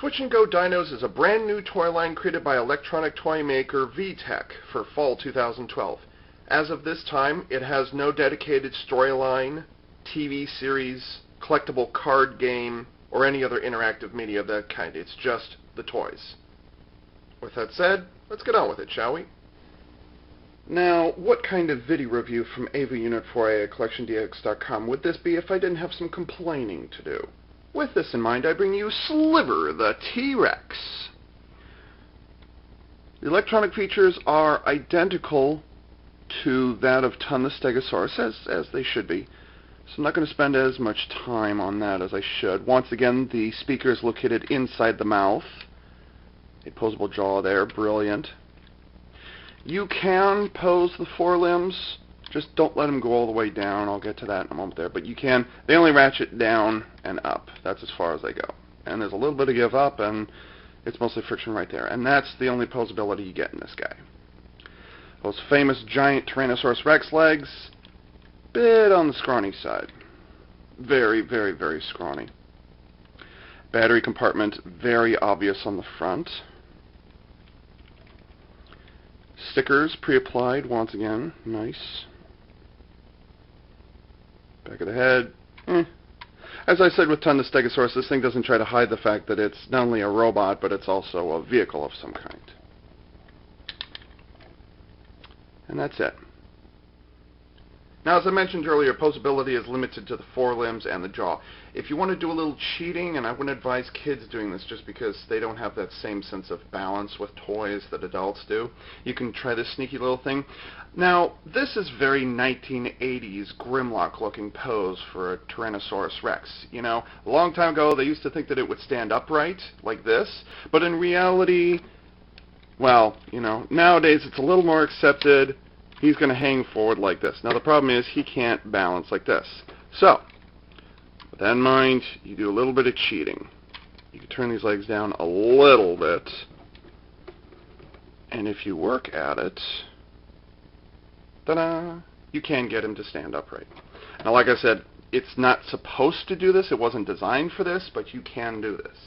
Switch and Go Dinos is a brand new toy line created by electronic toy maker VTech for fall 2012. As of this time, it has no dedicated storyline, TV series, collectible card game, or any other interactive media of that kind. It's just the toys. With that said, let's get on with it, shall we? Now, what kind of video review from AV Unit 4A at CollectionDX.com would this be if I didn't have some complaining to do? With this in mind, I bring you Sliver, the T-Rex. The electronic features are identical to that of Ton the Stegosaurus, as they should be. So I'm not going to spend as much time on that as I should. Once again, the speaker is located inside the mouth. A posable jaw there, brilliant. You can pose the forelimbs. Just don't let them go all the way down. I'll get to that in a moment there. But you can. They only ratchet down and up. That's as far as they go. And there's a little bit of give up, and it's mostly friction right there. And that's the only posability you get in this guy. Those famous giant Tyrannosaurus Rex legs, bit on the scrawny side. Very, very, very scrawny. Battery compartment, very obvious on the front. Stickers pre-applied once again. Nice. Back of the head. As I said with Ton the Stegosaurus, this thing doesn't try to hide the fact that it's not only a robot, but it's also a vehicle of some kind. And that's it. Now, as I mentioned earlier, posability is limited to the forelimbs and the jaw. If you want to do a little cheating, and I wouldn't advise kids doing this just because they don't have that same sense of balance with toys that adults do, you can try this sneaky little thing. Now, this is very 1980s Grimlock-looking pose for a Tyrannosaurus Rex. You know, a long time ago, they used to think that it would stand upright, like this, but in reality, well, you know, nowadays it's a little more accepted. He's going to hang forward like this. Now the problem is he can't balance like this. So, with that in mind, you do a little bit of cheating. You can turn these legs down a little bit, and if you work at it, ta-da, you can get him to stand upright. Now like I said, it's not supposed to do this. It wasn't designed for this, but you can do this.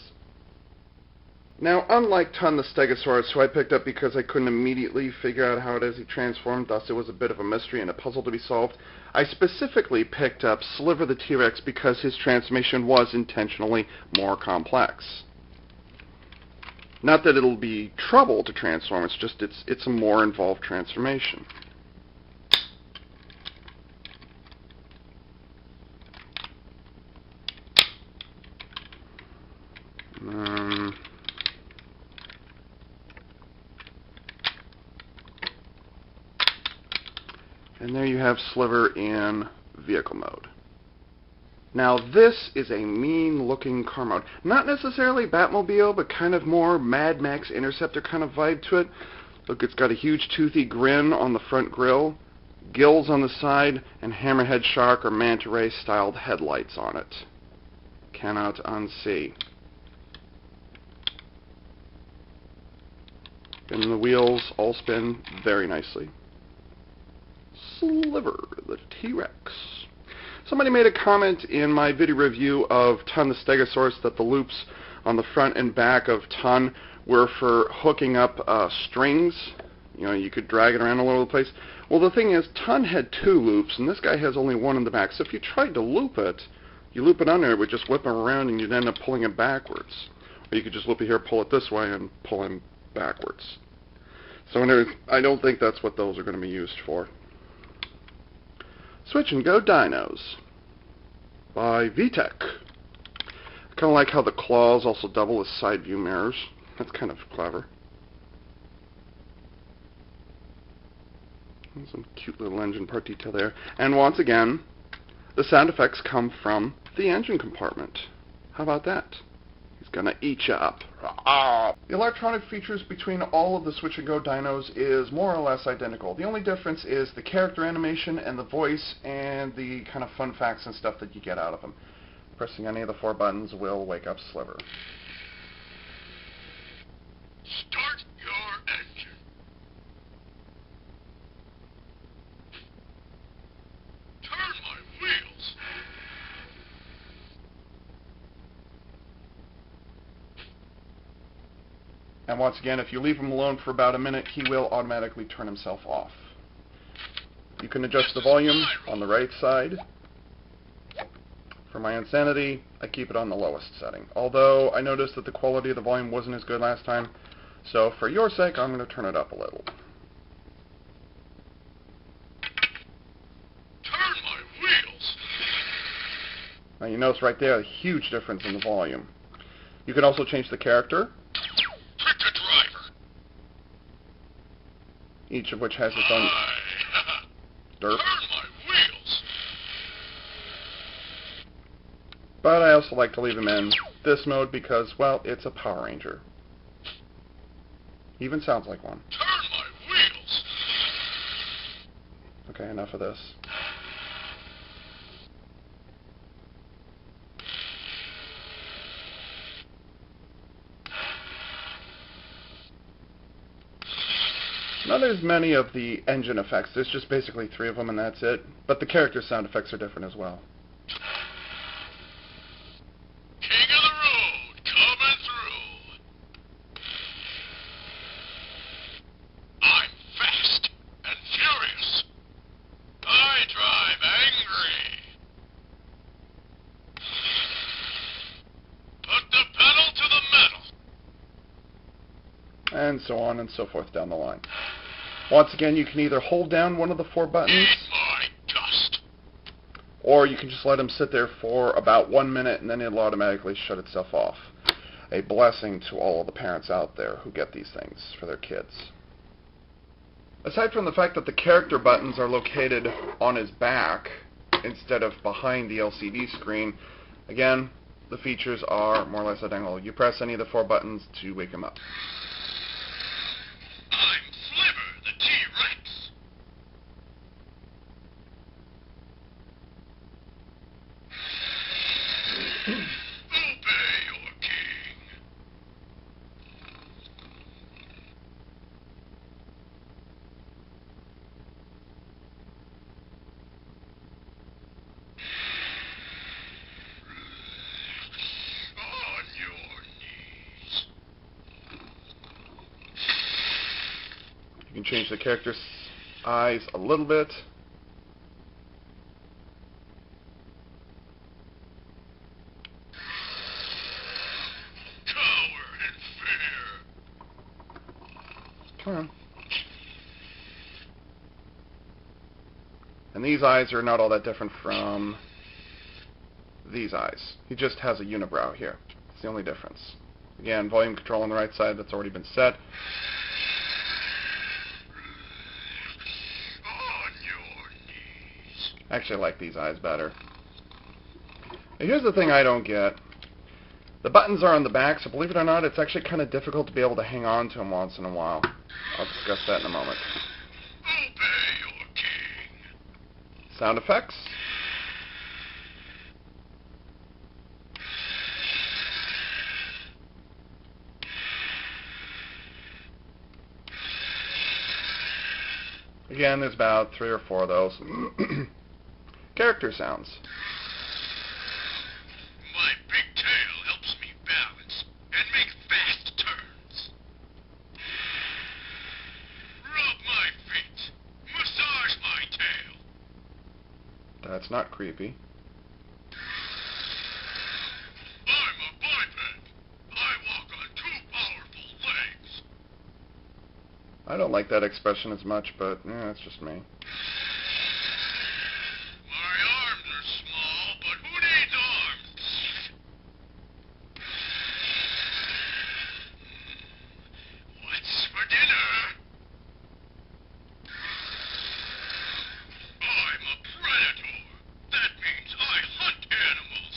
Now, unlike Ton the Stegosaurus, who I picked up because I couldn't immediately figure out how it is he transformed, thus it was a bit of a mystery and a puzzle to be solved, I specifically picked up Sliver the T-Rex because his transformation was intentionally more complex. Not that it'll be trouble to transform, it's just it's a more involved transformation. And there you have Sliver in vehicle mode. Now this is a mean-looking car mode. Not necessarily Batmobile, but kind of more Mad Max Interceptor kind of vibe to it. Look, it's got a huge toothy grin on the front grille, gills on the side, and hammerhead shark or manta ray styled headlights on it. Cannot unsee. And the wheels all spin very nicely. Sliver, the T-Rex. Somebody made a comment in my video review of Ton the Stegosaurus that the loops on the front and back of Ton were for hooking up strings. You know, you could drag it around all over the place. Well, the thing is, Ton had 2 loops, and this guy has only 1 in the back. So if you tried to loop it, you loop it under, it would just whip him around, and you'd end up pulling him backwards. Or you could just loop it here, pull it this way, and pull him backwards. So I don't think that's what those are going to be used for. Switch and Go Dinos by VTech. I kind of like how the claws also double as side view mirrors. That's kind of clever. And some cute little engine part detail there. And once again, the sound effects come from the engine compartment. How about that? He's gonna eat you up. The electronic features between all of the Switch and Go Dinos is more or less identical. The only difference is the character animation and the voice and the kind of fun facts and stuff that you get out of them. Pressing any of the 4 buttons will wake up Sliver. Start your engine. Turn my wheels. And once again, if you leave him alone for about a minute, he will automatically turn himself off. You can adjust the volume on the right side. For my insanity, I keep it on the lowest setting. Although, I noticed that the quality of the volume wasn't as good last time, so for your sake, I'm going to turn it up a little. Turn my wheels. Now you notice right there a huge difference in the volume. You can also change the character, Pick a driver. each of which has its own derp. Turn my wheels. But I also like to leave him in this mode because, well, it's a Power Ranger. He even sounds like one. Turn my wheels. Okay, enough of this. Not as many of the engine effects. There's just basically 3 of them and that's it. But the character sound effects are different as well. King of the road, coming through. I'm fast and furious. I drive angry. Put the pedal to the metal. And so on and so forth down the line. Once again, you can either hold down one of the 4 buttons, Eat my dust. or you can just let him sit there for about 1 minute and then it'll automatically shut itself off. A blessing to all of the parents out there who get these things for their kids. Aside from the fact that the character buttons are located on his back instead of behind the LCD screen, again, the features are more or less identical. You press any of the 4 buttons to wake him up. I'm Sliver, the T-Rex. Obey your king. On your knees. You can change the character's eyes a little bit. Cower in fear. Come on. And these eyes are not all that different from these eyes. He just has a unibrow here. It's the only difference. Again, volume control on the right side, that's already been set. On your knees. Actually, I like these eyes better. Now, here's the thing I don't get. The buttons are on the back, so believe it or not, it's actually kind of difficult to be able to hang on to them once in a while. I'll discuss that in a moment. Obey your king. Sound effects. Again, there's about 3 or 4 of those. Character sounds. My big tail helps me balance and make fast turns. Rub my feet. Massage my tail. That's not creepy. I'm a biped. I walk on 2 powerful legs. I don't like that expression as much, but yeah, that's just me. My arms are small, but who needs arms? What's for dinner? I'm a predator. That means I hunt animals.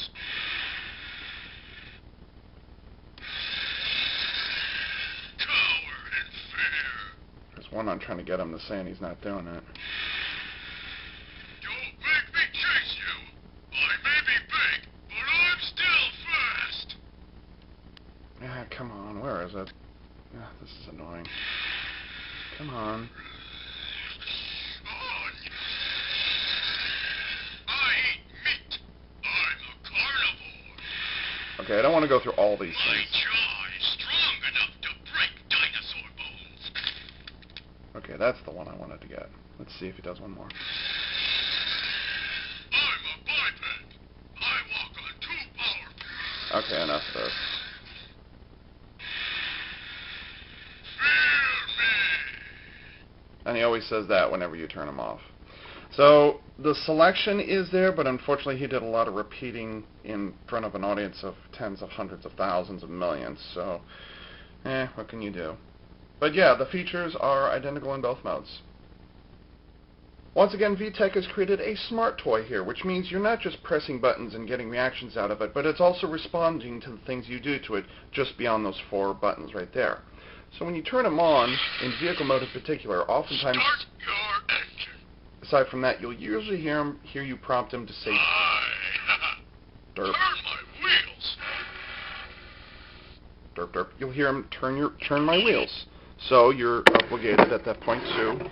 Cower in fear. There's one I'm trying to get him to say, and he's not doing it. Don't make me chase you. I may be big, but I'm still fast. Ah, come on, where is it? Ah, this is annoying. Come on. On. I eat meat. I'm a carnivore. Okay, I don't want to go through all these My things. jaw is strong enough to break that's the one I wanted to get. Let's see if he does one more. I'm a biped. I walk on two power. Okay, enough of this. Fear me. And he always says that whenever you turn him off. So the selection is there, but unfortunately he did a lot of repeating in front of an audience of tens of hundreds of thousands of millions. So, what can you do? But yeah, the features are identical in both modes. Once again, VTech has created a smart toy here, which means you're not just pressing buttons and getting reactions out of it, but it's also responding to the things you do to it just beyond those 4 buttons right there. So when you turn them on, in vehicle mode in particular, oftentimes, Start your engine. aside from that, you'll usually hear you prompt him to say, Turn derp, my wheels. derp, derp. You'll hear him turn my wheels. So you're obligated at that point to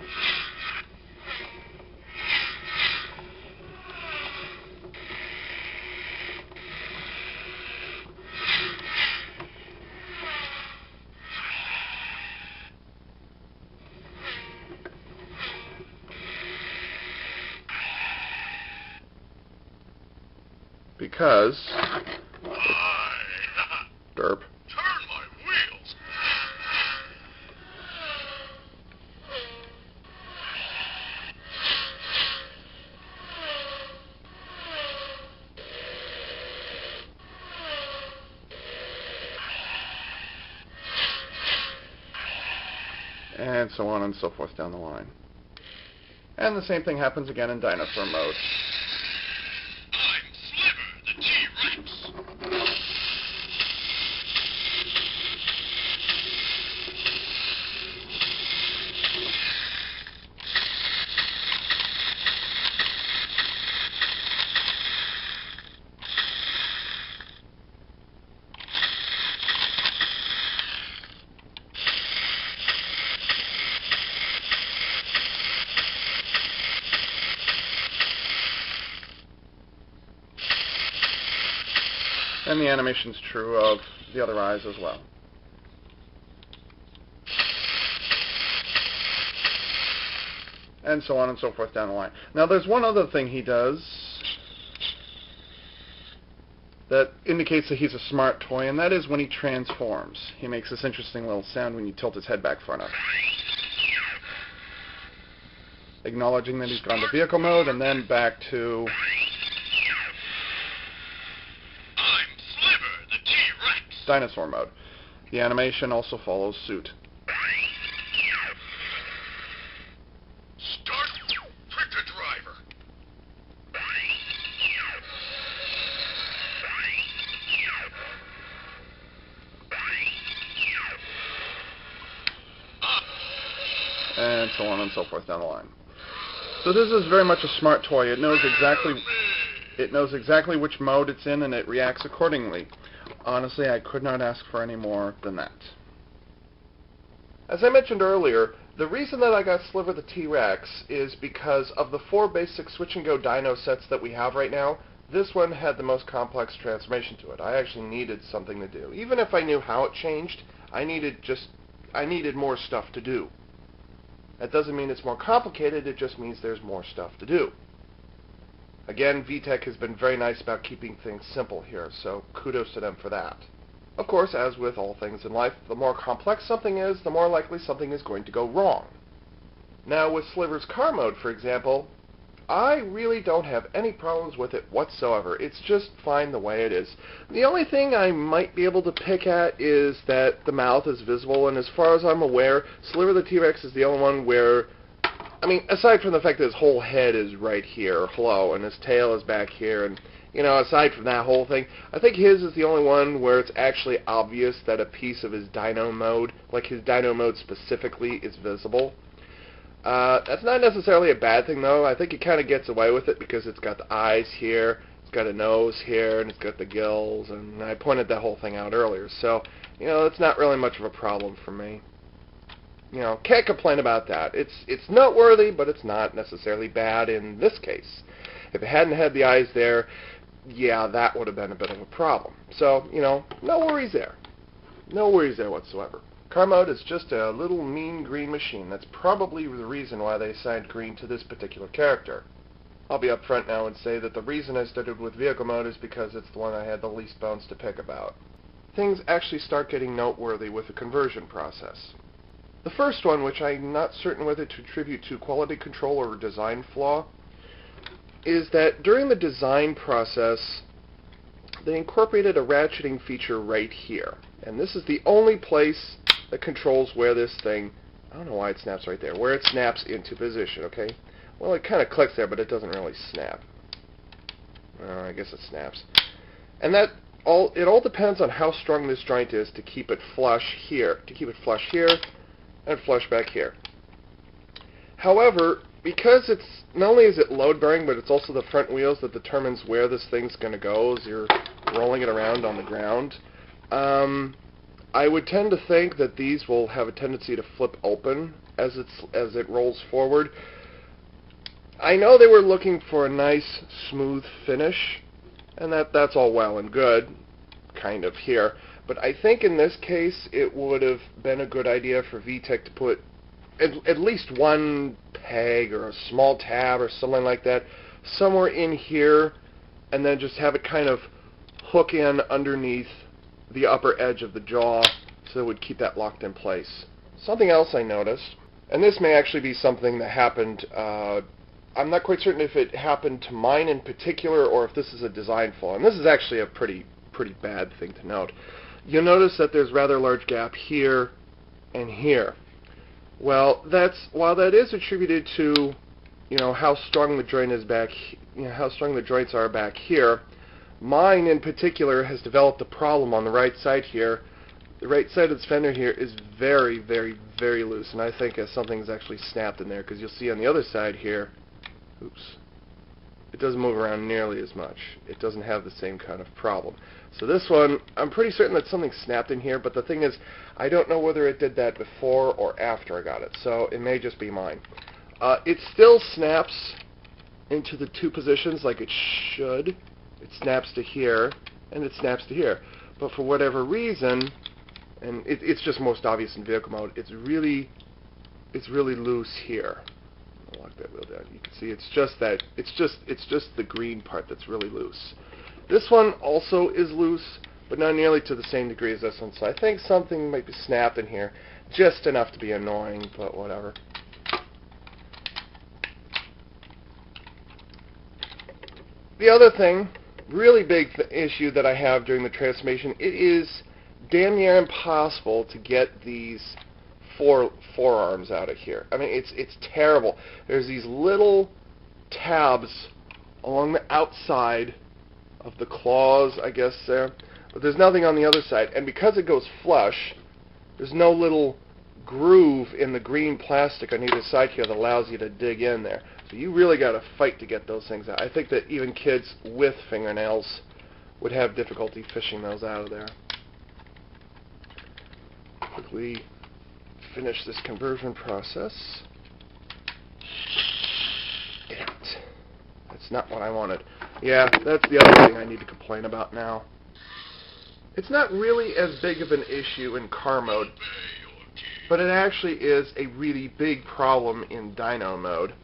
because derp. Turn my wheels. And so on and so forth down the line. And the same thing happens again in Dinosaur mode. I'm Sliver, the T-Rex. And the animation's true of the other eyes as well. And so on and so forth down the line. Now there's one other thing he does that indicates that he's a smart toy, and that is when he transforms. He makes this interesting little sound when you tilt his head back far enough, acknowledging that he's gone to vehicle mode and then back to Dinosaur mode. The animation also follows suit. Start. Pick the driver. And so on and so forth down the line. So this is very much a smart toy. It knows exactly which mode it's in, and it reacts accordingly. Honestly, I could not ask for any more than that. As I mentioned earlier, the reason that I got Sliver the T-Rex is because of the 4 basic Switch and Go Dino sets that we have right now, this one had the most complex transformation to it. I actually needed something to do. Even if I knew how it changed, I needed more stuff to do. That doesn't mean it's more complicated, it just means there's more stuff to do. Again, VTech has been very nice about keeping things simple here, so kudos to them for that. Of course, as with all things in life, the more complex something is, the more likely something is going to go wrong. Now, with Sliver's car mode, for example, I really don't have any problems with it whatsoever. It's just fine the way it is. The only thing I might be able to pick at is that the mouth is visible, and as far as I'm aware, Sliver the T-Rex is the only one where, I mean, aside from the fact that his whole head is right here, hello, and his tail is back here, and, you know, aside from that whole thing, I think his is the only one where it's actually obvious that a piece of his dino mode, like his dino mode specifically, is visible. That's not necessarily a bad thing, though. I think it kind of gets away with it because it's got the eyes here, it's got a nose here, and it's got the gills, and I pointed that whole thing out earlier. So, you know, it's not really much of a problem for me. You know, can't complain about that. It's noteworthy, but it's not necessarily bad in this case. If it hadn't had the eyes there, yeah, that would have been a bit of a problem. So, you know, no worries there. No worries there whatsoever. Car mode is just a little mean green machine. That's probably the reason why they assigned green to this particular character. I'll be upfront now and say that the reason I started with vehicle mode is because it's the one I had the least bones to pick about. Things actually start getting noteworthy with the conversion process. The first one, which I'm not certain whether to attribute to quality control or design flaw, is that during the design process, they incorporated a ratcheting feature right here. And this is the only place that controls where this thing, I don't know why it snaps right there, where it snaps into position, okay? Well, it kind of clicks there, but it doesn't really snap. I guess it snaps. And it all depends on how strong this joint is to keep it flush here, and flush back here. However, because it's not only is it load bearing, but it's also the front wheels that determines where this thing's going to go as you're rolling it around on the ground. I would tend to think that these will have a tendency to flip open as it rolls forward. I know they were looking for a nice, smooth finish, and that's all well and good, kind of here. But I think in this case, it would have been a good idea for VTech to put at least one peg or a small tab or something like that somewhere in here, and then just have it kind of hook in underneath the upper edge of the jaw so it would keep that locked in place. Something else I noticed, and this may actually be something that happened, I'm not quite certain if it happened to mine in particular or if this is a design flaw, and this is actually a pretty bad thing to note. You'll notice that there's rather a large gap here and here. Well, while that is attributed to, how strong the joint is back, how strong the joints are back here, mine in particular has developed a problem on the right side here. The right side of the fender here is very, very, very loose, and I think something's actually snapped in there, because you'll see on the other side here, oops, it doesn't move around nearly as much. It doesn't have the same kind of problem. So this one, I'm pretty certain that something snapped in here, but the thing is, I don't know whether it did that before or after I got it, so it may just be mine. It still snaps into the two positions like it should. It snaps to here, and it snaps to here. But for whatever reason, and it's just most obvious in vehicle mode, it's really loose here. I'll lock that wheel down. You can see it's just the green part that's really loose. This one also is loose, but not nearly to the same degree as this one. So I think something might be snapped in here, just enough to be annoying, but whatever. The other thing, really big issue that I have during the transformation, it is damn near impossible to get these forearms out of here. I mean, it's terrible. There's these little tabs along the outside of the claws, I guess, there. But there's nothing on the other side. And because it goes flush, there's no little groove in the green plastic on either side here that allows you to dig in there. So you really got to fight to get those things out. I think that even kids with fingernails would have difficulty fishing those out of there. Quickly finish this conversion process. Damn it. That's not what I wanted. Yeah, that's the other thing I need to complain about now. It's not really as big of an issue in car mode, but it actually is a really big problem in dyno mode.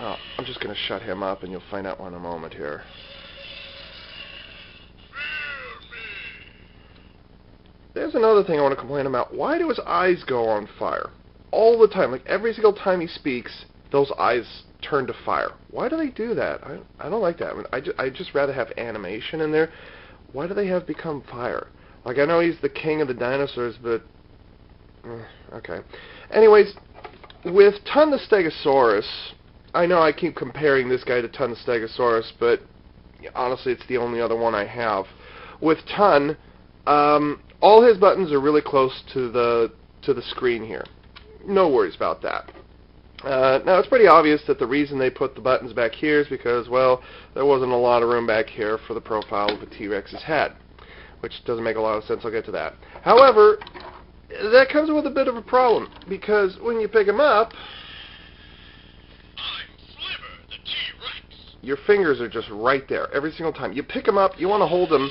Oh, I'm just going to shut him up and you'll find out in a moment here. There's another thing I want to complain about. Why do his eyes go on fire? All the time. Like every single time he speaks, those eyes turn to fire. Why do they do that? I don't like that. I mean, I'd just rather have animation in there. Why do they have become fire? Like, I know he's the king of the dinosaurs, but... okay. Anyways, with Ton the Stegosaurus, I know I keep comparing this guy to Ton the Stegosaurus, but honestly, it's the only other one I have. With Ton, all his buttons are really close to the screen here. No worries about that. Now, it's pretty obvious that the reason they put the buttons back here is because, well, there wasn't a lot of room back here for the profile of a T-Rex's head, which doesn't make a lot of sense. I'll get to that. However, that comes with a bit of a problem, because when you pick him up, I'm Sliver, the T-Rex. your fingers are just right there every single time. You pick him up, you want to hold him,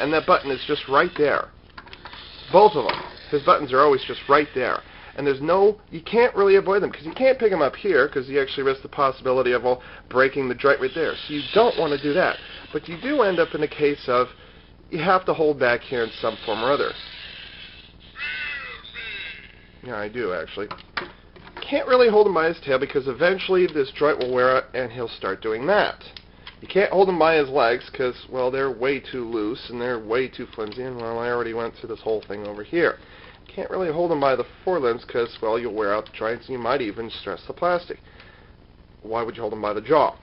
and that button is just right there. Both of them. His buttons are always just right there. And you can't really avoid them, because you can't pick them up here, because you actually risk the possibility of breaking the joint right there. So you don't want to do that. But you do end up in a case of, you have to hold back here in some form or other. Yeah, I do, actually. Can't really hold him by his tail, because eventually this joint will wear out, and he'll start doing that. You can't hold him by his legs, because, well, they're way too loose, and they're way too flimsy, and, well, I already went through this whole thing over here. Can't really hold them by the forelimbs because, well, you'll wear out the joints and you might even stress the plastic. Why would you hold them by the jaw?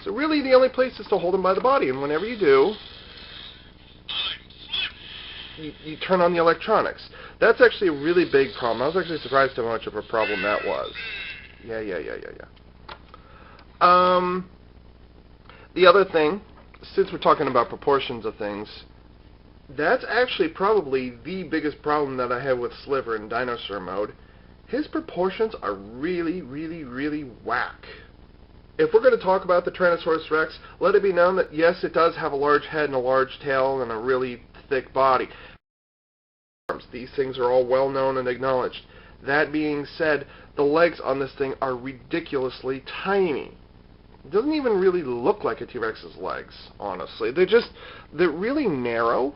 So really the only place is to hold them by the body, and whenever you do, you turn on the electronics. That's actually a really big problem. I was actually surprised how much of a problem that was. Yeah. The other thing, since we're talking about proportions of things, that's actually probably the biggest problem that I have with Sliver in Dinosaur mode. His proportions are really, really, really whack. If we're going to talk about the Tyrannosaurus Rex, let it be known that yes, it does have a large head and a large tail and a really thick body. These things are all well known and acknowledged. That being said, the legs on this thing are ridiculously tiny. It doesn't even really look like a T-Rex's legs, honestly. They're really narrow.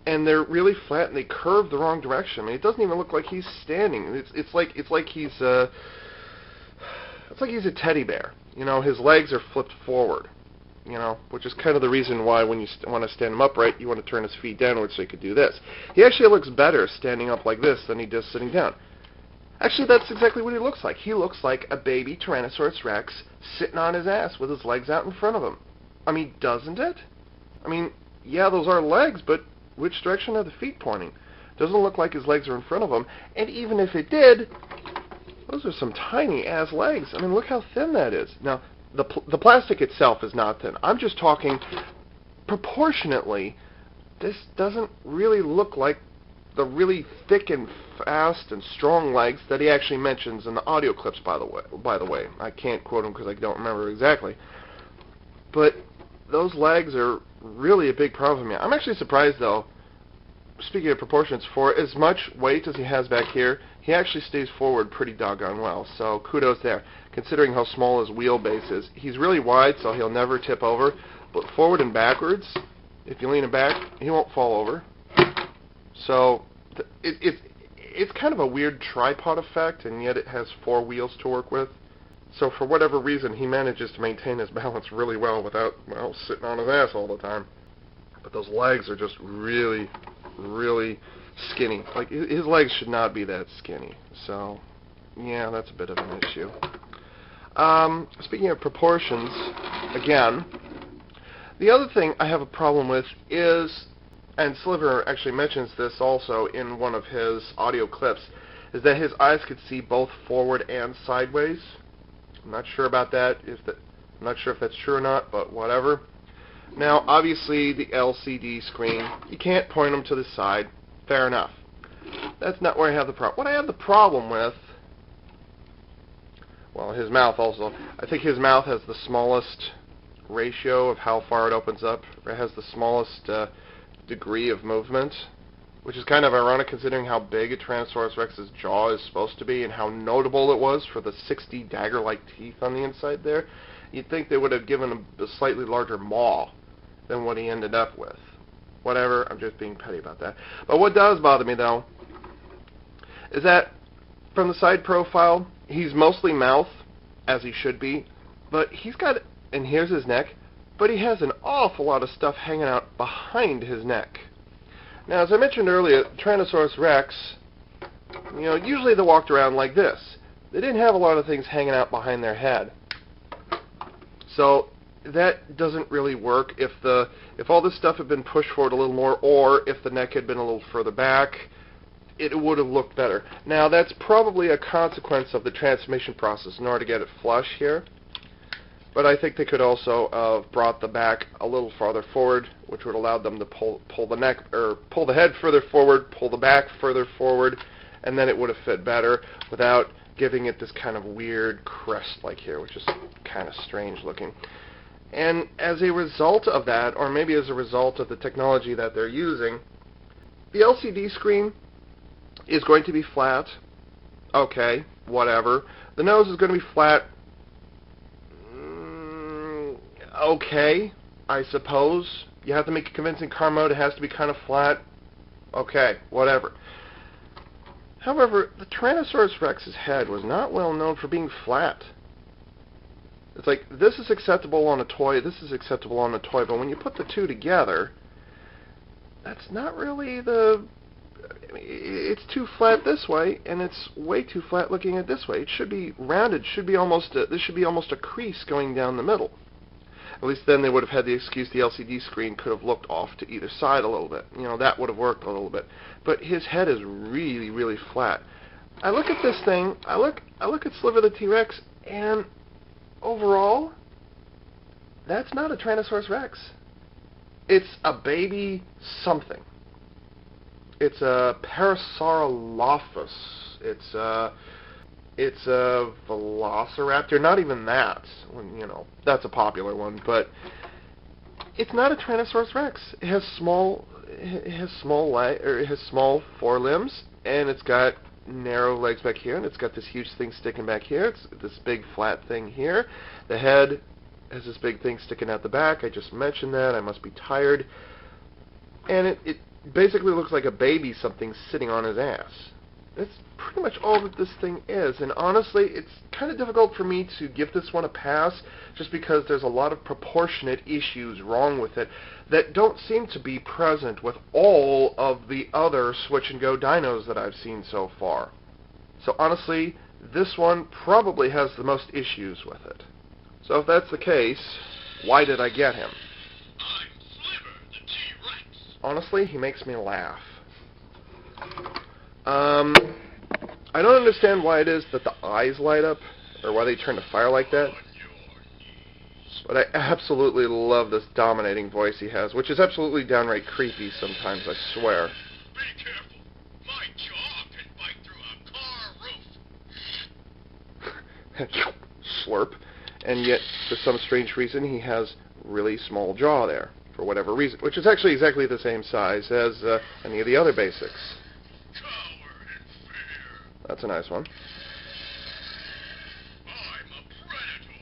And they're really flat, and they curve the wrong direction. I mean, it doesn't even look like he's standing. It's like he's a teddy bear. You know, his legs are flipped forward. You know, which is kind of the reason why when you want to stand him upright, you want to turn his feet downwards so he could do this. He actually looks better standing up like this than he does sitting down. Actually, that's exactly what he looks like. He looks like a baby Tyrannosaurus Rex sitting on his ass with his legs out in front of him. I mean, doesn't it? I mean, yeah, those are legs, but which direction are the feet pointing? Doesn't look like his legs are in front of him. And even if it did, those are some tiny-ass legs. I mean, look how thin that is. Now, the plastic itself is not thin. I'm just talking proportionately. This doesn't really look like the really thick and fast and strong legs that he actually mentions in the audio clips, by the way. I can't quote them because I don't remember exactly. But those legs are really a big problem for me. I'm actually surprised, though, speaking of proportions, for as much weight as he has back here, he actually stays forward pretty doggone well. So kudos there, considering how small his wheelbase is. He's really wide, so he'll never tip over. But forward and backwards, if you lean him back, he won't fall over. So it's kind of a weird tripod effect, and yet it has 4 wheels to work with. So for whatever reason, he manages to maintain his balance really well without, well, sitting on his ass all the time. But those legs are just really, really skinny. Like, his legs should not be that skinny. So, yeah, that's a bit of an issue. Speaking of proportions, again, the other thing I have a problem with is, and Sliver actually mentions this also in one of his audio clips, is that his eyes could see both forward and sideways. I'm not sure about that. I'm not sure if that's true or not, but whatever. Now, obviously, the LCD screen, you can't point them to the side. Fair enough. That's not where I have the problem. What I have the problem with, well, his mouth also. I think his mouth has the smallest ratio of how far it opens up. It has the smallest degree of movement, which is kind of ironic considering how big a Tyrannosaurus Rex's jaw is supposed to be and how notable it was for the 60 dagger-like teeth on the inside there. You'd think they would have given him a slightly larger maw than what he ended up with. Whatever, I'm just being petty about that. But what does bother me, though, is that from the side profile, he's mostly mouth, as he should be, but he's got, and here's his neck, but he has an awful lot of stuff hanging out behind his neck. Now, as I mentioned earlier, Tyrannosaurus Rex, you know, usually they walked around like this. They didn't have a lot of things hanging out behind their head. So that doesn't really work if all this stuff had been pushed forward a little more, or if the neck had been a little further back, it would have looked better. Now, that's probably a consequence of the transformation process in order to get it flush here. But I think they could also have brought the back a little farther forward, which would allow them to pull the neck, or pull the head further forward, pull the back further forward, and then it would have fit better without giving it this kind of weird crest like here, which is kind of strange looking. And as a result of that, or maybe as a result of the technology that they're using, the LCD screen is going to be flat. Okay, whatever. The nose is going to be flat. Okay, I suppose. You have to make a convincing car mode. It has to be kind of flat. Okay, whatever. However, the Tyrannosaurus Rex's head was not well known for being flat. It's like, this is acceptable on a toy, this is acceptable on a toy, but when you put the two together, that's not really the... I mean, it's too flat this way, and it's way too flat looking at this way. It should be rounded. Should be almost this should be almost a crease going down the middle. At least then they would have had the excuse the LCD screen could have looked off to either side a little bit. You know, that would have worked a little bit. But his head is really, really flat. I look at this thing, I look at Sliver the T-Rex, and overall, that's not a Tyrannosaurus Rex. It's a baby something. It's a Parasaurolophus. It's a Velociraptor. Not even that. You know, that's a popular one, but it's not a Tyrannosaurus Rex. It has small forelimbs, and it's got narrow legs back here, and it's got this huge thing sticking back here. It's this big flat thing here. The head has this big thing sticking out the back. I just mentioned that. I must be tired. And it basically looks like a baby something sitting on his ass. That's pretty much all that this thing is, and honestly, it's kind of difficult for me to give this one a pass just because there's a lot of proportionate issues wrong with it that don't seem to be present with all of the other Switch and Go Dinos that I've seen so far. So honestly, this one probably has the most issues with it. So if that's the case, why did I get him? I'm Sliver, the T-Rex. Honestly, he makes me laugh. I don't understand why it is that the eyes light up, or why they turn to fire like that. But I absolutely love this dominating voice he has, which is absolutely downright creepy sometimes, I swear. Be careful. My jaw can bite through a car roof. Slurp. And yet, for some strange reason, he has really small jaw there, for whatever reason, which is actually exactly the same size as any of the other basics. Coward and fear. That's a nice one. I'm a predator.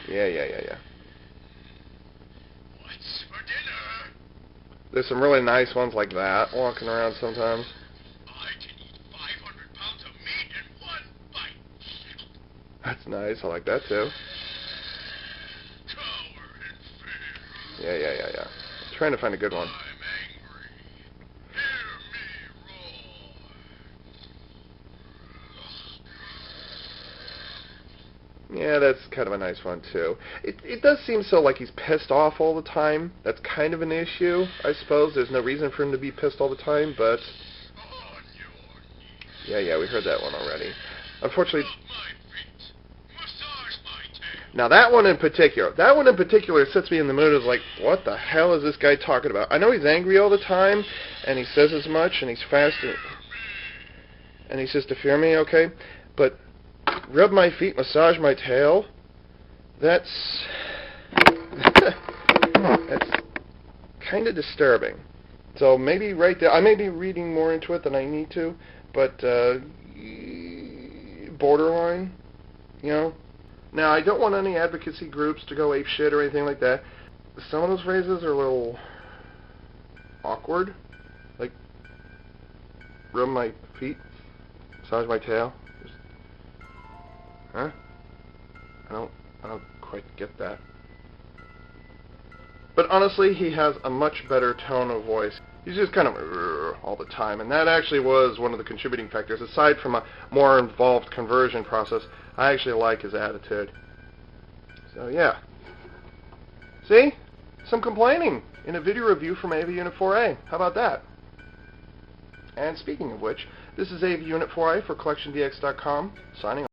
Yeah. What's for dinner? There's some really nice ones like that walking around sometimes. I can eat 500 pounds of meat in one bite. That's nice. I like that too. Coward and fear. Yeah. I'm trying to find a good one. I'm angry. Hear me roar. Yeah, that's kind of a nice one too. It does seem so like he's pissed off all the time. That's kind of an issue, I suppose. There's no reason for him to be pissed all the time, but... On your knees. Yeah, we heard that one already. Unfortunately... Rub my feet. Massage my tail. Now that one in particular sets me in the mood of like, what the hell is this guy talking about? I know he's angry all the time, and he says as much, and he's fast, and he says to fear me, okay? But rub my feet, massage my tail, that's kind of disturbing. So maybe right there, I may be reading more into it than I need to, but borderline, you know? Now, I don't want any advocacy groups to go apeshit or anything like that. Some of those phrases are a little awkward. Like, rub my feet, massage my tail. Huh? I don't quite get that. But honestly, he has a much better tone of voice. He's just kind of all the time, and that actually was one of the contributing factors. Aside from a more involved conversion process, I actually like his attitude. So yeah. See? Some complaining in a video review from AV Unit 4A. How about that? And speaking of which, this is AV Unit 4A for CollectionDX.com, signing off.